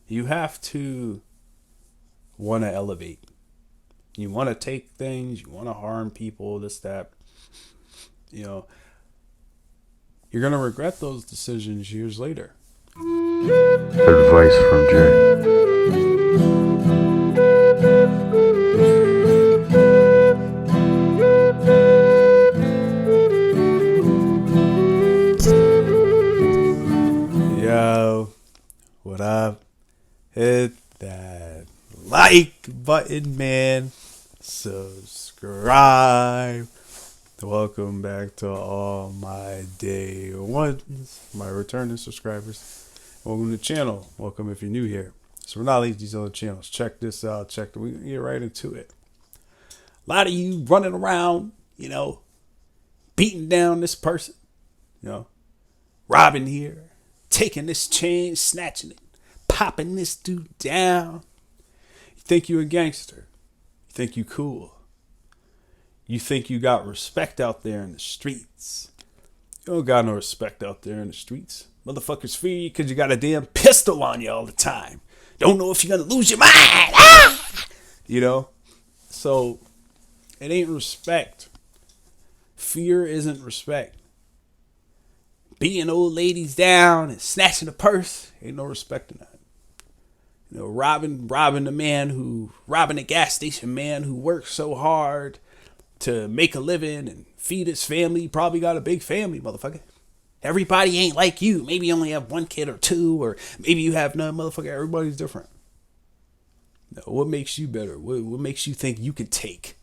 You have to want to elevate. You want to take things, you want to harm people, this, that. You know, you're going to regret those decisions years later. Advice from Jay. Yo, what up? Hit that like button, man. Subscribe. Welcome back to all my day ones, my returning subscribers. Welcome to the channel. Welcome if you're new here. So we're not leaving these other channels. Check this out. We can get right into it. A lot of you running around, beating down this person, robbing here, taking this chain, snatching it, popping this dude down. You think you a gangster. You think you cool. You think you got respect out there in the streets. You don't got no respect out there in the streets. Motherfuckers fear you because you got a damn pistol on you all the time. Don't know if you're going to lose your mind. Ah! So it ain't respect. Fear isn't respect. Beating old ladies down and snatching a purse, ain't no respect in that. Robbing a gas station man who works so hard to make a living and feed his family. He probably got a big family, motherfucker. Everybody ain't like you. Maybe you only have one kid or two, or maybe you have none, motherfucker. Everybody's different. What makes you better? What makes you think you can take?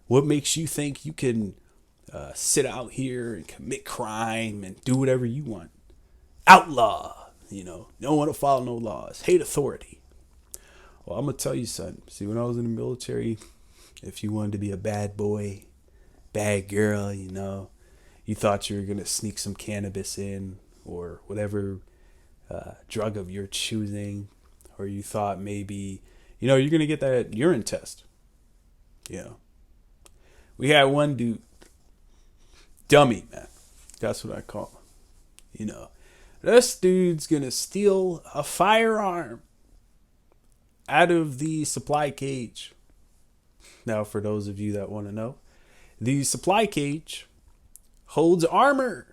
What makes you think you can sit out here and commit crime and do whatever you want? Outlaw, don't want to follow no laws. Hate authority. Well, I'm going to tell you something. See, when I was in the military, if you wanted to be a bad boy, bad girl, you thought you were going to sneak some cannabis in or whatever drug of your choosing, or you thought maybe, you're going to get that urine test. We had one dude, dummy, man. That's what I call him. This dude's going to steal a firearm out of the supply cage. Now, for those of you that want to know, the supply cage holds armor,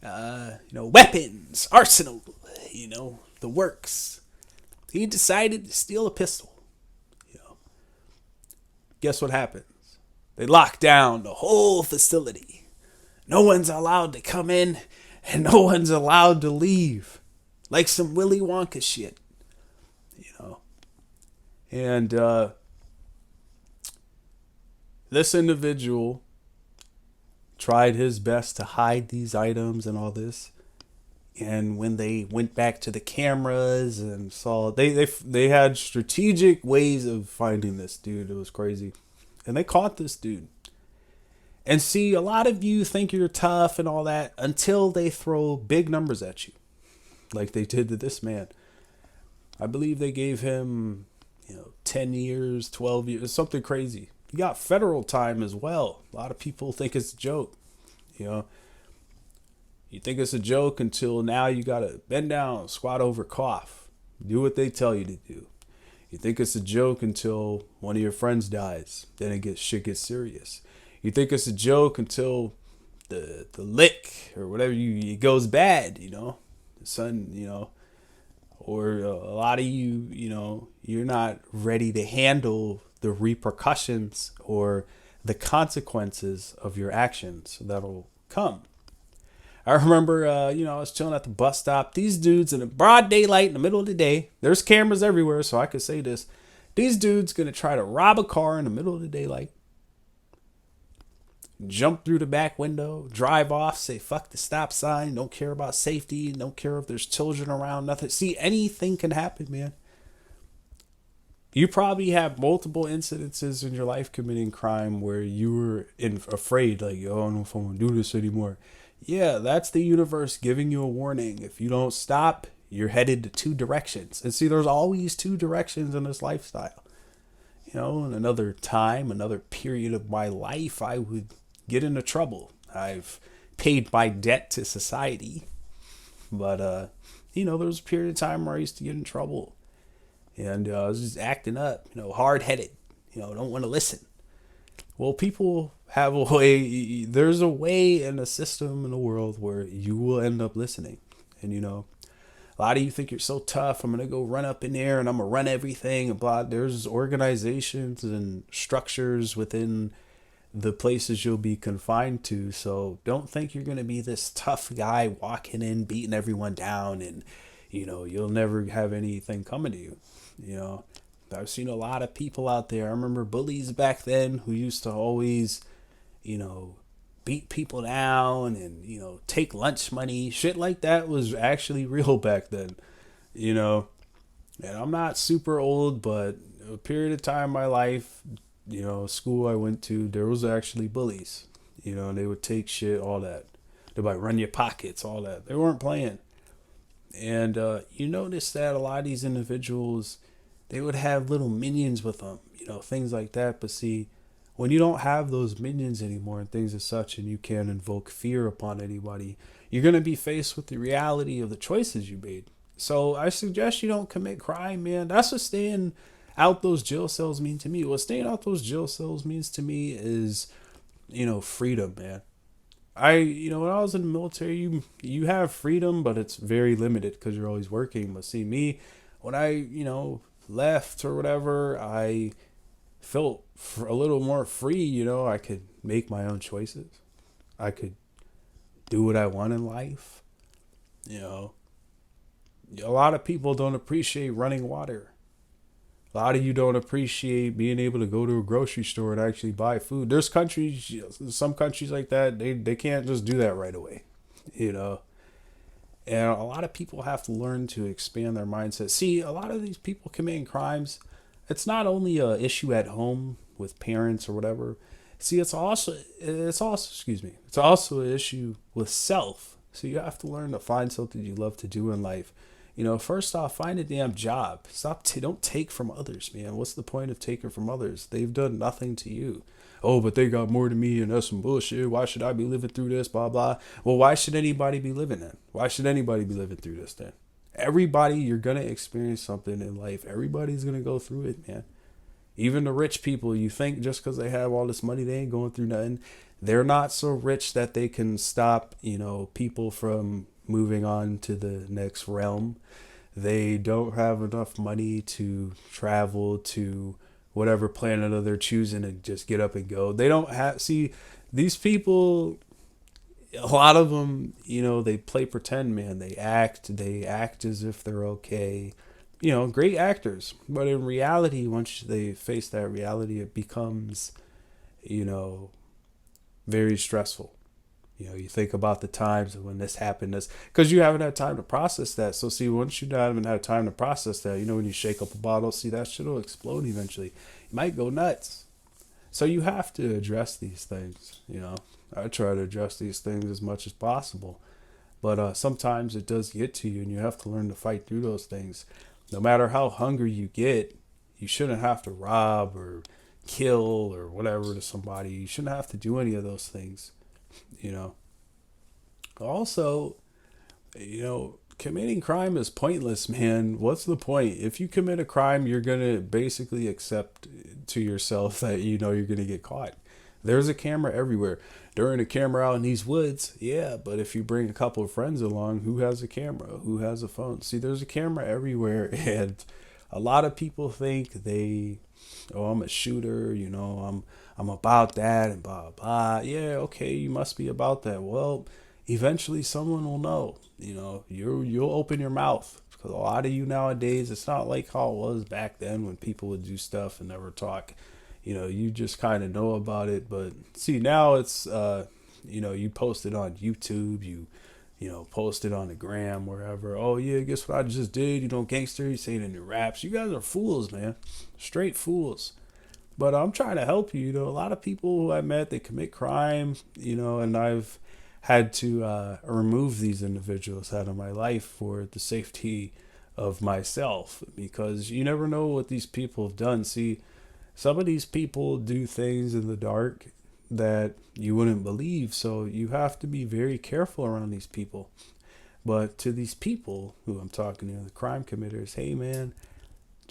weapons, arsenal, the works. He decided to steal a pistol. Guess what happens? They lock down the whole facility. No one's allowed to come in and no one's allowed to leave. Like some Willy Wonka shit, And this individual tried his best to hide these items and all this. And when they went back to the cameras and saw, they had strategic ways of finding this dude. It was crazy. And they caught this dude. And see, a lot of you think you're tough and all that until they throw big numbers at you. Like they did to this man. I believe they gave him, 10 years, 12 years, something crazy. He got federal time as well. A lot of people think it's a joke. You think it's a joke until now you got to bend down, squat over, cough. Do what they tell you to do. You think it's a joke until one of your friends dies. Then shit gets serious. You think it's a joke until the lick or whatever it goes bad, the son, or a lot of you, you're not ready to handle the repercussions or the consequences of your actions that'll come. I remember, I was chilling at the bus stop. These dudes in the broad daylight in the middle of the day, there's cameras everywhere, so I could say this. These dudes going to try to rob a car in the middle of the daylight, jump through the back window, drive off, say fuck the stop sign, don't care about safety, don't care if there's children around, nothing. See, anything can happen, man. You probably have multiple incidences in your life committing crime where you were afraid, like, I don't know if I want to do this anymore. Yeah, that's the universe giving you a warning. If you don't stop, you're headed to two directions. And see, there's always two directions in this lifestyle. In another time, another period of my life, I would get into trouble. I've paid my debt to society. But, there was a period of time where I used to get in trouble, and I was just acting up, hard headed, don't want to listen. Well, people have a way. There's a way and a system in the world where you will end up listening, and a lot of you think you're so tough. I'm gonna go run up in there and I'm gonna run everything and blah. There's organizations and structures within the places you'll be confined to. So don't think you're gonna be this tough guy walking in, beating everyone down, and you'll never have anything coming to you. You know, I've seen a lot of people out there. I remember bullies back then who used to always, you know, beat people down and, take lunch money. Shit like that was actually real back then, you know. And I'm not super old, but a period of time in my life, school I went to, there was actually bullies, and they would take shit, all that. They might run your pockets, all that. They weren't playing. And you notice that a lot of these individuals, they would have little minions with them, things like that. But see, when you don't have those minions anymore and things as such, and you can't invoke fear upon anybody, you're going to be faced with the reality of the choices you made. So I suggest you don't commit crime, man. That's what staying out those jail cells mean to me. What staying out those jail cells means to me is, freedom, man. When I was in the military, you have freedom, but it's very limited because you're always working. But see, me, when I, left or whatever, I felt a little more free. I could make my own choices. I could do what I want in life. A lot of people don't appreciate running water. A lot of you don't appreciate being able to go to a grocery store and actually buy food. There's some countries like that, they can't just do that right away, And a lot of people have to learn to expand their mindset. See, a lot of these people committing crimes, it's not only a issue at home with parents or whatever. See, it's also it's also an issue with self. So you have to learn to find something you love to do in life. First off, find a damn job. Don't take from others, man. What's the point of taking from others? They've done nothing to you. Oh, but they got more than me and that's some bullshit. Why should I be living through this? Blah, blah. Well, why should anybody be living then? Why should anybody be living through this then? Everybody, you're going to experience something in life. Everybody's going to go through it, man. Even the rich people, you think just because they have all this money, they ain't going through nothing. They're not so rich that they can stop, people from moving on to the next realm. They don't have enough money to travel to whatever planet they're choosing and just get up and go. They don't have, see, these people, a lot of them, they play pretend, man. They act as if they're okay. Great actors. But in reality, once they face that reality, it becomes, very stressful. You think about the times when this happened, because you haven't had time to process that. So see, once you haven't had time to process that, when you shake up a bottle, see, that shit will explode eventually. You might go nuts. So you have to address these things. I try to address these things as much as possible, but sometimes it does get to you, and you have to learn to fight through those things. No matter how hungry you get, you shouldn't have to rob or kill or whatever to somebody. You shouldn't have to do any of those things. Also, committing crime is pointless, man. What's the point? If you commit a crime, you're going to basically accept to yourself that you're going to get caught. There's a camera everywhere. During a camera out in these woods, yeah, but if you bring a couple of friends along, who has a camera? Who has a phone? See, there's a camera everywhere, and a lot of people think I'm a shooter, I'm about that and blah, blah. Yeah, okay, you must be about that. Well, eventually someone will know, you'll open your mouth, because a lot of you nowadays, it's not like how it was back then when people would do stuff and never talk. You just kind of know about it. But see, now it's, you post it on YouTube, you post it on the gram, wherever. Oh yeah, guess what I just did? Gangster, you saying in your raps. You guys are fools, man. Straight fools. But I'm trying to help you. A lot of people who I met, they commit crime, and I've had to remove these individuals out of my life for the safety of myself, because you never know what these people have done. See, some of these people do things in the dark that you wouldn't believe, so you have to be very careful around these people. But to these people who I'm talking to, the crime committers, hey man,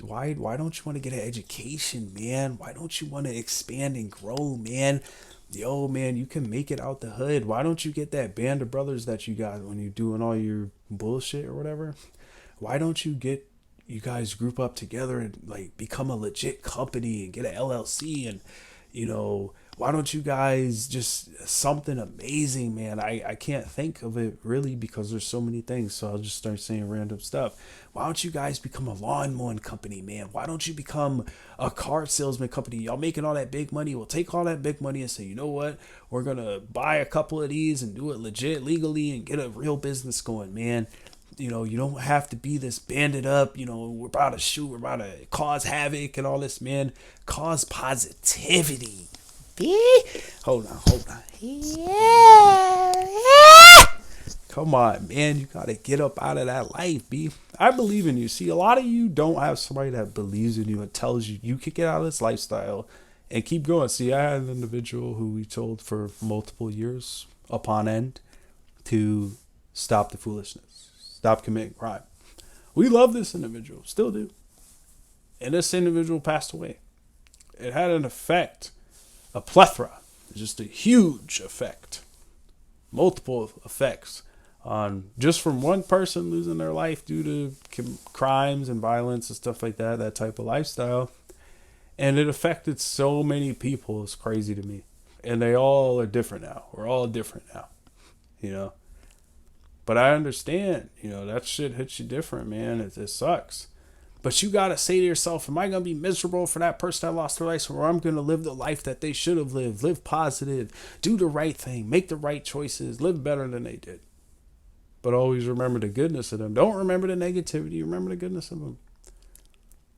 why don't you want to get an education, man? Why don't you want to expand and grow, man? Yo, man, you can make it out the hood. Why don't you get that band of brothers that you got when you're doing all your bullshit or whatever? Why don't you guys group up together and like become a legit company and get an LLC and why don't you guys just something amazing, man? I can't think of it really because there's so many things. So I'll just start saying random stuff. Why don't you guys become a lawn mowing company, man? Why don't you become a car salesman company? Y'all making all that big money. We'll take all that big money and say, you know what? We're going to buy a couple of these and do it legit legally and get a real business going, man. You don't have to be this banded up, we're about to shoot, we're about to cause havoc and all this, man. Cause positivity. Hold on. Yeah. Come on, man. You got to get up out of that life, B. I believe in you. See, a lot of you don't have somebody that believes in you and tells you you could get out of this lifestyle and keep going. See, I had an individual who we told for multiple years upon end to stop the foolishness, stop committing crime. We love this individual, still do. And this individual passed away. It had an effect, a plethora, just a huge effect, multiple effects on just from one person losing their life due to crimes and violence and stuff like that, that type of lifestyle. And it affected so many people. It's crazy to me. And they all are different now. We're all different now, But I understand, that shit hits you different, man. It sucks. But you got to say to yourself, am I going to be miserable for that person that lost their life, or I'm going to live the life that they should have lived, live positive, do the right thing, make the right choices, live better than they did. But always remember the goodness of them. Don't remember the negativity. Remember the goodness of them.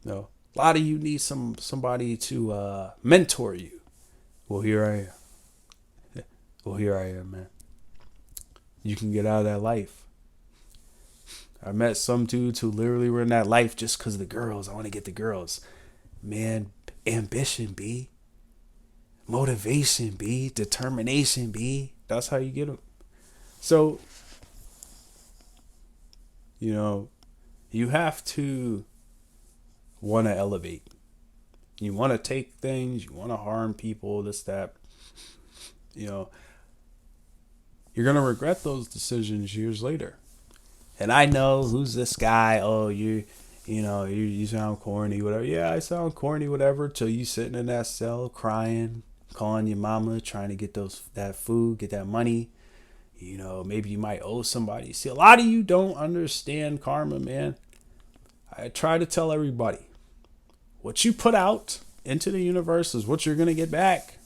No. A lot of you need somebody to mentor you. Well, here I am, man. You can get out of that life. I met some dudes who literally were in that life just because of the girls. I want to get the girls. Man, ambition, B. Motivation, B. Determination, B. That's how you get them. So, you have to want to elevate. You want to take things. You want to harm people, this, that. You're going to regret those decisions years later. And I know, who's this guy? Oh, you sound corny, whatever. Yeah, I sound corny, whatever, till you sitting in that cell crying, calling your mama, trying to get that food, get that money. Maybe you might owe somebody. See, a lot of you don't understand karma, man. I try to tell everybody, what you put out into the universe is what you're going to get back.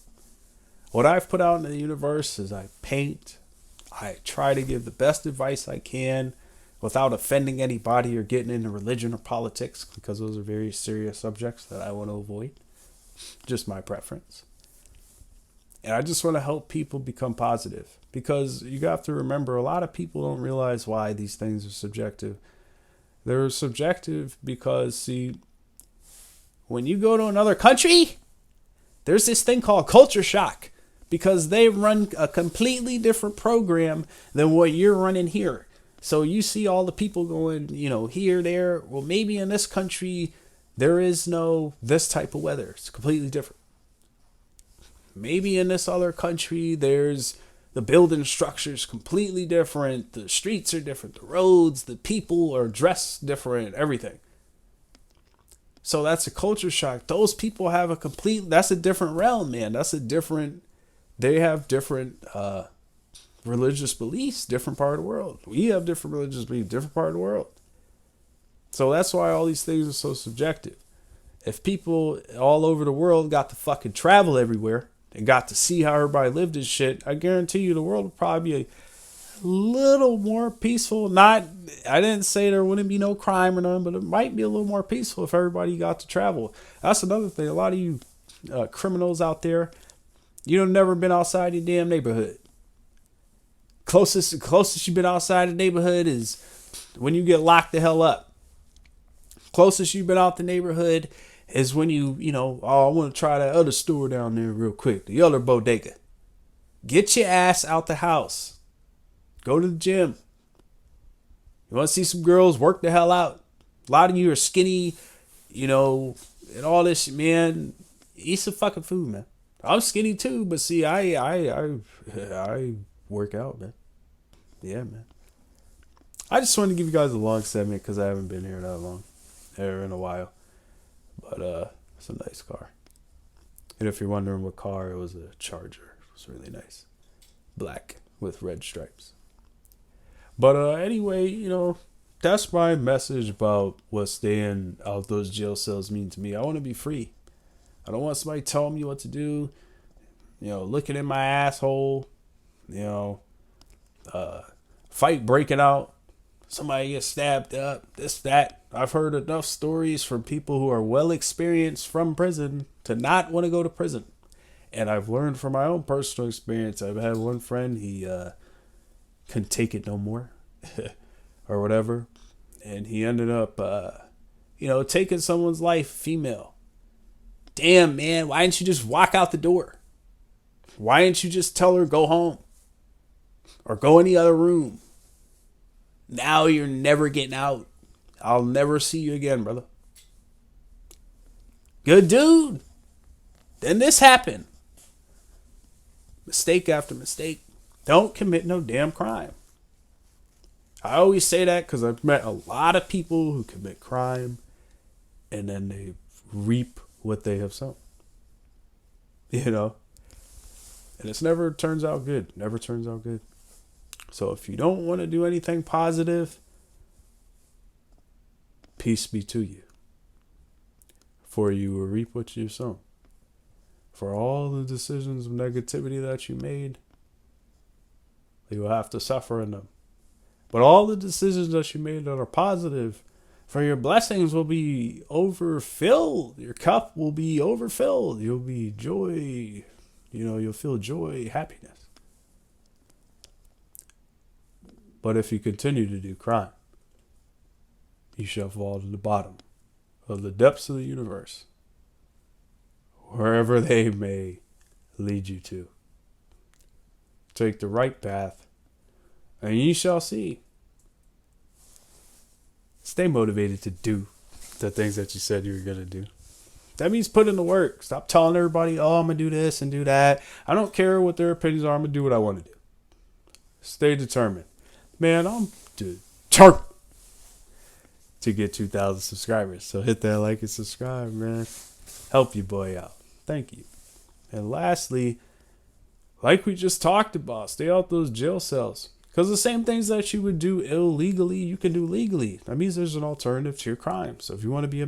What I've put out into the universe is I paint. I try to give the best advice I can without offending anybody or getting into religion or politics, because those are very serious subjects that I want to avoid. Just my preference. And I just want to help people become positive, because you have to remember, a lot of people don't realize why these things are subjective. They're subjective because, see, when you go to another country, there's this thing called culture shock, because they run a completely different program than what you're running here. So you see all the people going, here, there. Well, maybe in this country, there is no this type of weather. It's completely different. Maybe in this other country, there's the building structures completely different. The streets are different. The roads, the people are dressed different, everything. So that's a culture shock. Those people have that's a different realm, man. They have different religious beliefs, different part of the world. We have different religious beliefs, different part of the world. So that's why all these things are so subjective. If people all over the world got to fucking travel everywhere and got to see how everybody lived and shit, I guarantee you the world would probably be a little more peaceful. I didn't say there wouldn't be no crime or none, but it might be a little more peaceful if everybody got to travel. That's another thing. A lot of you criminals out there, you've never been outside your damn neighborhood. Closest you've been outside the neighborhood is when you get locked the hell up. Closest you've been out the neighborhood is when I want to try that other store down there real quick, the other bodega. Get your ass out the house. Go to the gym. You want to see some girls, work the hell out. A lot of you are skinny, you know, and all this shit, man. Eat some fucking food, man. I'm skinny too, but see, I work out, man. Yeah, man. I just wanted to give you guys a long segment because I haven't been here that long, or in a while. But it's a nice car. And if you're wondering what car, it was a Charger. It was really nice, black with red stripes. But anyway, you know, that's my message about what staying out those jail cells mean to me. I want to be free. I don't want somebody telling me what to do, you know, looking in my asshole, you know, fight breaking out, somebody gets stabbed up, this, that. I've heard enough stories from people who are well experienced from prison to not want to go to prison. And I've learned from my own personal experience. I've had one friend, he couldn't take it no more or whatever. And he ended up, you know, taking someone's life, female. Damn, man, why didn't you just walk out the door? Why didn't you just tell her go home? Or go in the other room? Now you're never getting out. I'll never see you again, brother. Good dude. Then this happened. Mistake after mistake. Don't commit no damn crime. I always say that because I've met a lot of people who commit crime and then they reap what they have sown. You know? And it's never turns out good. Never turns out good. So if you don't want to do anything positive, peace be to you. For you will reap what you've sown. For all the decisions of negativity that you made, you will have to suffer in them. But all the decisions that you made that are positive, for your blessings will be overfilled. Your cup will be overfilled. You'll be joy. You know, you'll feel joy, happiness. But if you continue to do crime, you shall fall to the bottom of the depths of the universe, wherever they may lead you to. Take the right path, and ye shall see. Stay motivated to do the things that you said you were going to do. That means put in the work. Stop telling everybody, oh, I'm going to do this and do that. I don't care what their opinions are. I'm going to do what I want to do. Stay determined. Man, I'm determined to get 2,000 subscribers. So hit that like and subscribe, man. Help your boy out. Thank you. And lastly, like we just talked about, stay out those jail cells. Because the same things that you would do illegally, you can do legally. That means there's an alternative to your crime. So if you want to be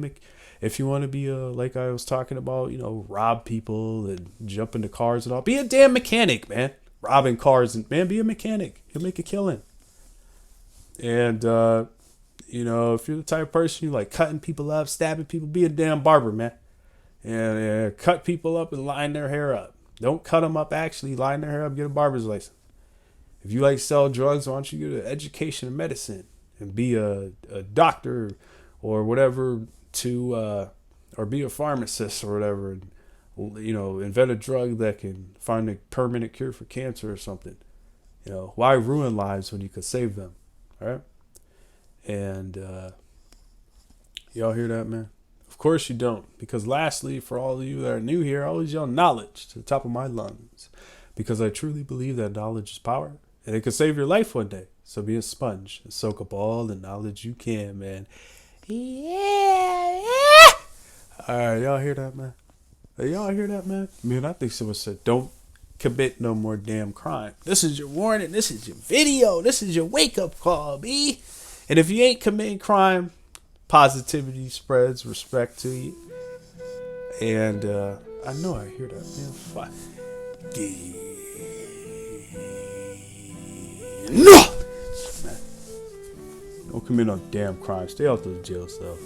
like I was talking about, you know, rob people and jump into cars and all, be a damn mechanic, man. Robbing cars and, man, be a mechanic. You'll make a killing. And, you know, if you're the type of person you like cutting people up, stabbing people, be a damn barber, man. And cut people up and line their hair up. Don't cut them up, actually. Line their hair up, get a barber's license. If you like sell drugs, why don't you get an education in medicine and be a doctor or whatever or be a pharmacist or whatever, and, you know, invent a drug that can find a permanent cure for cancer or something. You know, why ruin lives when you could save them? All right. And y'all hear that, man? Of course you don't. Because lastly, for all of you that are new here, I always yell knowledge to the top of my lungs. Because I truly believe that knowledge is power. And it could save your life one day. So be a sponge and soak up all the knowledge you can, man. Yeah. All right, y'all hear that, man? Y'all hear that, man? Man, I think someone said, don't commit no more damn crime. This is your warning. This is your video. This is your wake-up call, B. And if you ain't committing crime, positivity spreads respect to you. And I know I hear that, man. Fuck. No! Don't commit no damn crime. Stay out those jail cells.